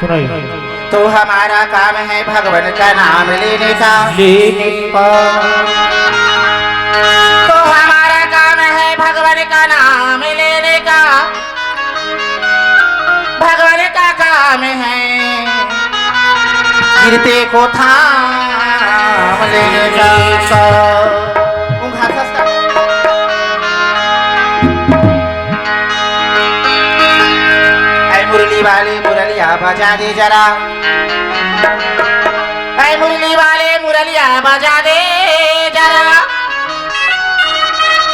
सुनाइए। तो हमारा काम है भगवान का नाम लेने का। तो हमारा काम है भगवान का नाम लेने का। भगवान का काम है गिरते को थाम लेने का। मुरली वाले मुरलिया बजा दे जरा। ऐ मुरली वाले मुरलिया बजा दे जरा।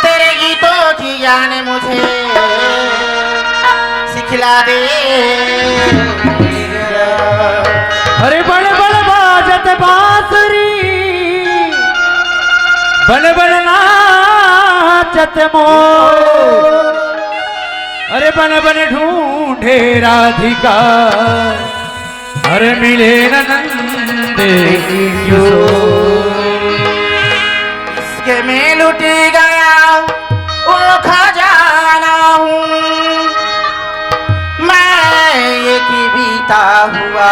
तेरे गीतों की जान मुझे सिखला दे। अरे बड़ बड़ बाजत बांसुरी, बड़ बड़ नाचत मोर। अरे बन बन ढूंढे राधिका, अरे मिले नंद इसके में लुट गया वो खजाना हूँ मैं, ये की बीता हुआ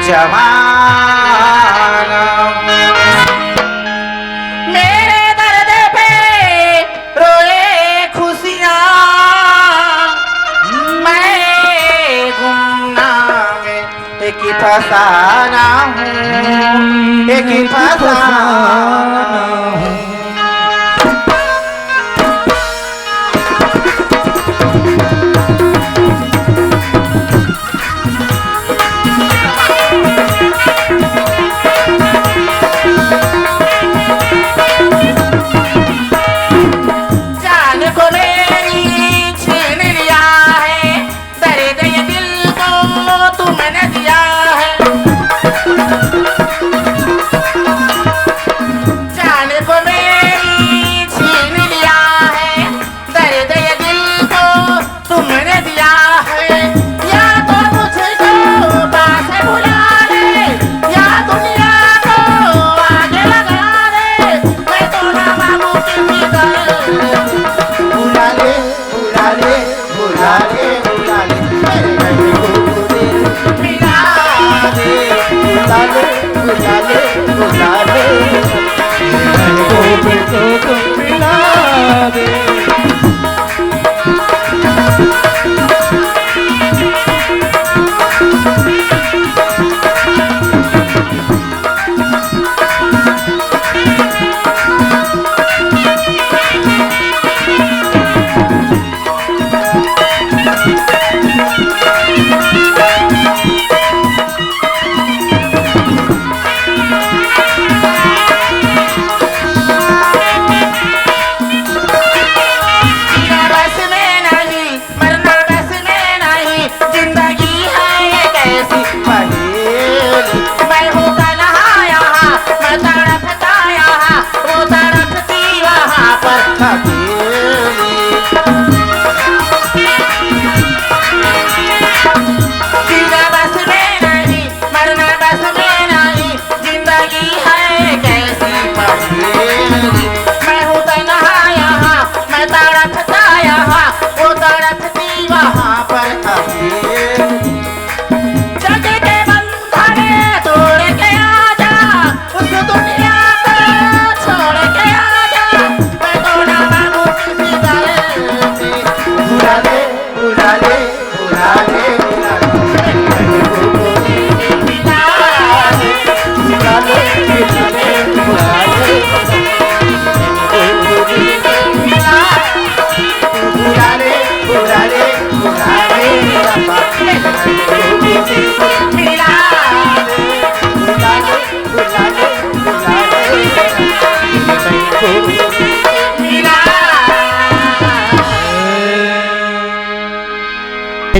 जमाना हूँ। मेरे दर्द पे रोए खुशियाँ, मैं गुमनाम एक फसाना हूँ, एक फसाना हूँ।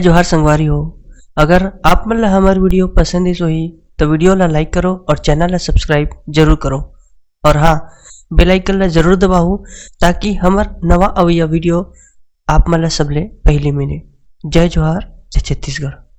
जोहार संगवारी हो। अगर आप मन ला हमार वीडियो पसंद ही सोही तो वीडियो ला लाइक करो और चैनल ला सब्सक्राइब जरूर करो। और हाँ, बेल आइकन ला जरूर दबाओ ताकि हमार नवा अवैया वीडियो आप मन ला सबले पहले मिले। जय जोहार, जय छत्तीसगढ़।